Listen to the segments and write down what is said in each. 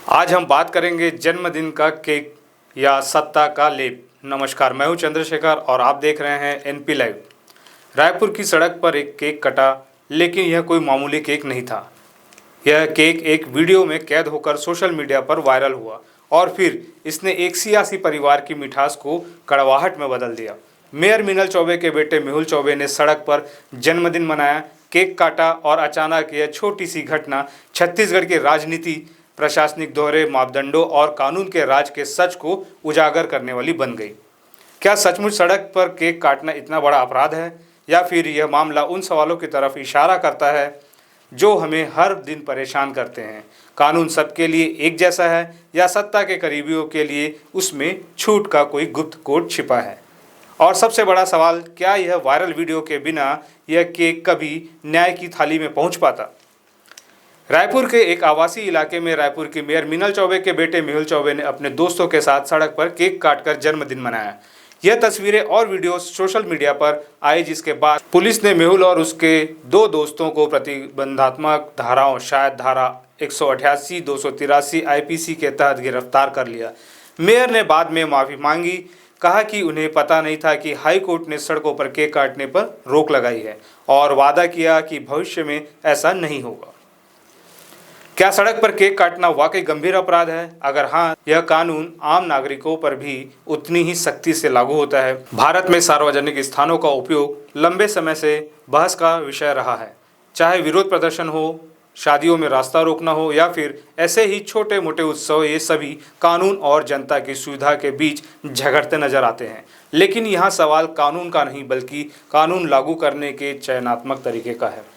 आज हम बात करेंगे जन्मदिन का केक या सत्ता का लेप। नमस्कार, मैं हूं चंद्रशेखर और आप देख रहे हैं एनपी लाइव। रायपुर की सड़क पर एक केक कटा, लेकिन यह कोई मामूली केक नहीं था। यह केक एक वीडियो में कैद होकर सोशल मीडिया पर वायरल हुआ और फिर इसने एक सियासी परिवार की मिठास को कड़वाहट में बदल दिया। मेयर मिनल चौबे के बेटे मेहुल चौबे ने सड़क पर जन्मदिन मनाया, केक काटा और अचानक यह छोटी सी घटना छत्तीसगढ़ की राजनीति, प्रशासनिक दोहरे मापदंडों और कानून के राज के सच को उजागर करने वाली बन गई। क्या सचमुच सड़क पर केक काटना इतना बड़ा अपराध है, या फिर यह मामला उन सवालों की तरफ इशारा करता है जो हमें हर दिन परेशान करते हैं? कानून सबके लिए एक जैसा है, या सत्ता के करीबियों के लिए उसमें छूट का कोई गुप्त कोड छिपा है? और सबसे बड़ा सवाल, क्या यह वायरल वीडियो के बिना यह केक कभी न्याय की थाली में पहुंच पाता? रायपुर के एक आवासीय इलाके में रायपुर की मेयर मिनल चौबे के बेटे मेहुल चौबे ने अपने दोस्तों के साथ सड़क पर केक काटकर जन्मदिन मनाया। यह तस्वीरें और वीडियो सोशल मीडिया पर आई, जिसके बाद पुलिस ने मेहुल और उसके दो दोस्तों को प्रतिबंधात्मक धाराओं, शायद धारा 188, 283 आईपीसी के तहत गिरफ्तार कर लिया। मेयर ने बाद में माफी मांगी, कहा कि उन्हें पता नहीं था कि हाई कोर्ट ने सड़कों पर केक काटने पर रोक लगाई है, और वादा किया कि भविष्य में ऐसा नहीं होगा। क्या सड़क पर केक काटना वाकई गंभीर अपराध है? अगर हाँ, यह कानून आम नागरिकों पर भी उतनी ही सख्ती से लागू होता है? भारत में सार्वजनिक स्थानों का उपयोग लंबे समय से बहस का विषय रहा है। चाहे विरोध प्रदर्शन हो, शादियों में रास्ता रोकना हो, या फिर ऐसे ही छोटे मोटे उत्सव, ये सभी कानून और जनता की सुविधा के बीच झगड़ते नजर आते हैं। लेकिन यहाँ सवाल कानून का नहीं, बल्कि कानून लागू करने के चयनात्मक तरीके का है।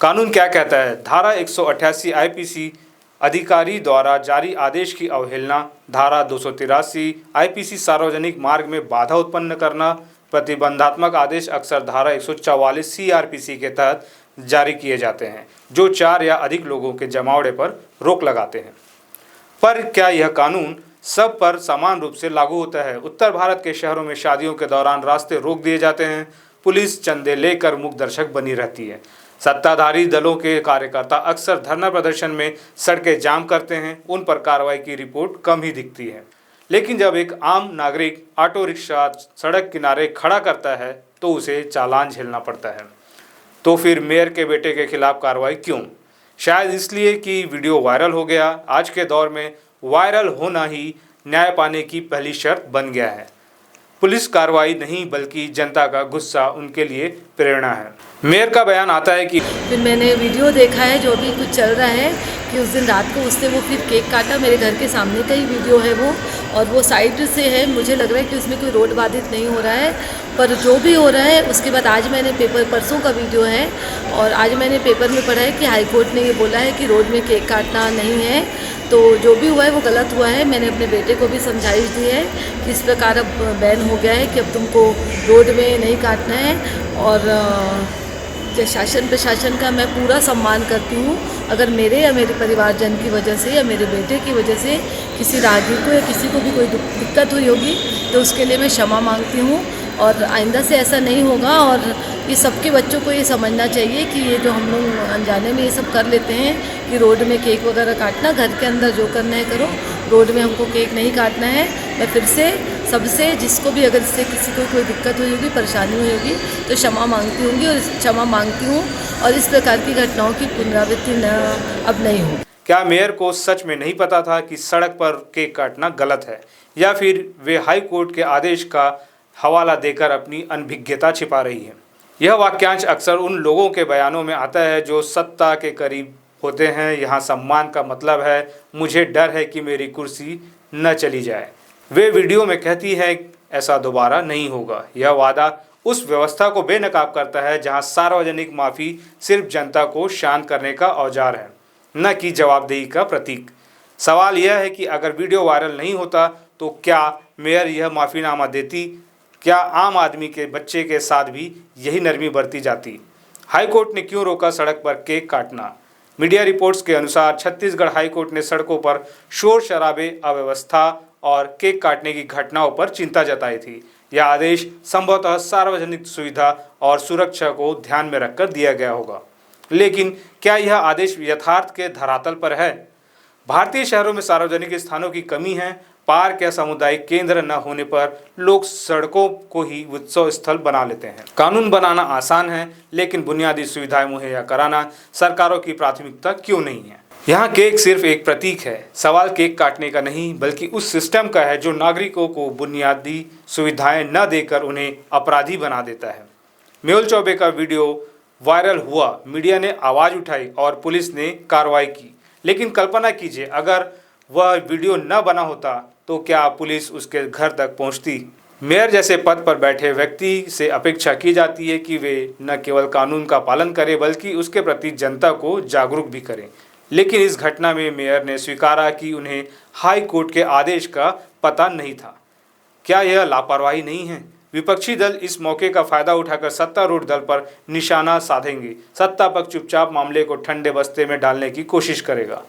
कानून क्या कहता है? धारा 188 आईपीसी, अधिकारी द्वारा जारी आदेश की अवहेलना। धारा 283 आईपीसी, सार्वजनिक मार्ग में बाधा उत्पन्न करना। प्रतिबंधात्मक आदेश अक्सर धारा 144 सीआरपीसी के तहत जारी किए जाते हैं, जो 4 या अधिक लोगों के जमावड़े पर रोक लगाते हैं। पर क्या यह कानून सब पर समान रूप से लागू होता है? उत्तर भारत के शहरों में शादियों के दौरान रास्ते रोक दिए जाते हैं, पुलिस चंदे लेकर मूक दर्शक बनी रहती है। सत्ताधारी दलों के कार्यकर्ता अक्सर धरना प्रदर्शन में सड़कें जाम करते हैं, उन पर कार्रवाई की रिपोर्ट कम ही दिखती है। लेकिन जब एक आम नागरिक ऑटो रिक्शा सड़क किनारे खड़ा करता है तो उसे चालान झेलना पड़ता है। तो फिर मेयर के बेटे के खिलाफ कार्रवाई क्यों? शायद इसलिए कि वीडियो वायरल हो गया। आज के दौर में वायरल होना ही न्याय पाने की पहली शर्त बन गया है। पुलिस कार्रवाई नहीं, बल्कि जनता का गुस्सा उनके लिए प्रेरणा है। मेयर का बयान आता है कि फिर मैंने वीडियो देखा है जो अभी कुछ चल रहा है कि उस दिन रात को उसने वो फिर केक काटा। मेरे घर के सामने का ही वीडियो है वो, और वो साइड से है। मुझे लग रहा है कि उसमें कोई रोड बाधित नहीं हो रहा है, पर जो भी हो रहा है उसके बाद आज मैंने परसों का वीडियो है, और आज मैंने पेपर में पढ़ा है कि हाई कोर्ट ने ये बोला है कि रोड में केक काटना नहीं है। तो जो भी हुआ है वो गलत हुआ है। मैंने अपने बेटे को भी समझाइश दी है कि इस प्रकार अब बैन हो गया है कि अब तुमको रोड में नहीं काटना है। और शासन प्रशासन का मैं पूरा सम्मान करती हूँ। अगर मेरे या मेरे परिवारजन की वजह से या मेरे बेटे की वजह से किसी राहगीर को या किसी को भी कोई दिक्कत हुई होगी तो उसके लिए मैं क्षमा मांगती हूँ, और आइंदा से ऐसा नहीं होगा। और ये सबके बच्चों को ये समझना चाहिए कि ये जो हम लोग अनजाने में ये सब कर लेते हैं कि रोड में केक वगैरह काटना, घर के अंदर जो करना है करो, रोड में हमको केक नहीं काटना है। मैं फिर से सबसे, जिसको भी अगर इससे किसी को कोई दिक्कत हुई होगी, परेशानी हुई होगी, तो क्षमा मांगती होंगी और क्षमा मांगती हूँ, और इस प्रकार की घटनाओं की पुनरावृत्ति अब नहीं हो। क्या मेयर को सच में नहीं पता था कि सड़क पर केक काटना गलत है, या फिर वे हाई कोर्ट के आदेश का हवाला देकर अपनी अनभिज्ञता छिपा रही है? यह वाक्यांश अक्सर उन लोगों के बयानों में आता है जो सत्ता के करीब होते हैं। यहाँ सम्मान का मतलब है मुझे डर है कि मेरी कुर्सी न चली जाए। वे वीडियो में कहती है ऐसा दोबारा नहीं होगा। यह वादा उस व्यवस्था को बेनकाब करता है जहाँ सार्वजनिक माफ़ी सिर्फ जनता को शांत करने का औजार है, न कि जवाबदेही का प्रतीक। सवाल यह है कि अगर वीडियो वायरल नहीं होता तो क्या मेयर यह माफ़ीनामा देती? क्या आम आदमी के बच्चे के साथ भी यही नरमी बरती जाती? हाई कोर्ट ने क्यों रोका सड़क पर केक काटना? मीडिया रिपोर्ट्स के अनुसार छत्तीसगढ़ हाई कोर्ट ने सड़कों पर शोर शराबे, अव्यवस्था और केक काटने की घटनाओं पर चिंता जताई थी। यह आदेश संभवतः सार्वजनिक सुविधा और सुरक्षा को ध्यान में रखकर दिया गया होगा। लेकिन क्या यह आदेश यथार्थ के धरातल पर है? भारतीय शहरों में सार्वजनिक स्थानों की कमी है। पार्क या सामुदायिक केंद्र न होने पर लोग सड़कों को ही उत्सव स्थल बना लेते हैं। कानून बनाना आसान है, लेकिन बुनियादी सुविधाएं मुहैया कराना सरकारों की प्राथमिकता क्यों नहीं है? यहाँ केक सिर्फ एक प्रतीक है। सवाल केक काटने का नहीं, बल्कि उस सिस्टम का है जो नागरिकों को बुनियादी सुविधाएं न देकर उन्हें अपराधी बना देता है। मेहुल चौबे का वीडियो वायरल हुआ, मीडिया ने आवाज़ उठाई और पुलिस ने कार्रवाई की। लेकिन कल्पना कीजिए, अगर वह वीडियो न बना होता तो क्या पुलिस उसके घर तक पहुंचती? मेयर जैसे पद पर बैठे व्यक्ति से अपेक्षा की जाती है कि वे न केवल कानून का पालन करें, बल्कि उसके प्रति जनता को जागरूक भी करें। लेकिन इस घटना में मेयर ने स्वीकारा कि उन्हें हाई कोर्ट के आदेश का पता नहीं था। क्या यह लापरवाही नहीं है? विपक्षी दल इस मौके का फायदा उठाकर सत्तारूढ़ दल पर निशाना साधेंगे। सत्ता पक्ष चुपचाप मामले को ठंडे बस्ते में डालने की कोशिश करेगा।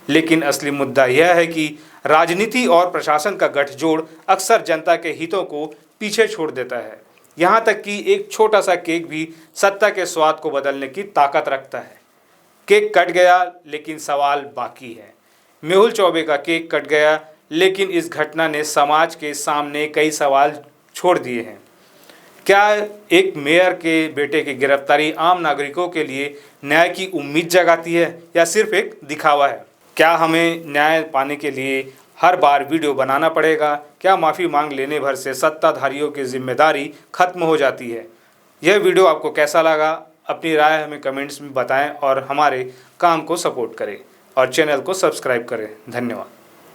लेकिन असली मुद्दा यह है कि राजनीति और प्रशासन का गठजोड़ अक्सर जनता के हितों को पीछे छोड़ देता है। यहाँ तक कि एक छोटा सा केक भी सत्ता के स्वाद को बदलने की ताकत रखता है। केक कट गया, लेकिन सवाल बाकी है। मेहुल चौबे का केक कट गया, लेकिन इस घटना ने समाज के सामने कई सवाल छोड़ दिए हैं। क्या एक मेयर के बेटे की गिरफ्तारी आम नागरिकों के लिए न्याय की उम्मीद जगाती है, या सिर्फ एक दिखावा है? क्या हमें न्याय पाने के लिए हर बार वीडियो बनाना पड़ेगा? क्या माफ़ी मांग लेने भर से सत्ताधारियों की जिम्मेदारी खत्म हो जाती है? यह वीडियो आपको कैसा लगा? अपनी राय हमें कमेंट्स में बताएं और हमारे काम को सपोर्ट करें और चैनल को सब्सक्राइब करें। धन्यवाद।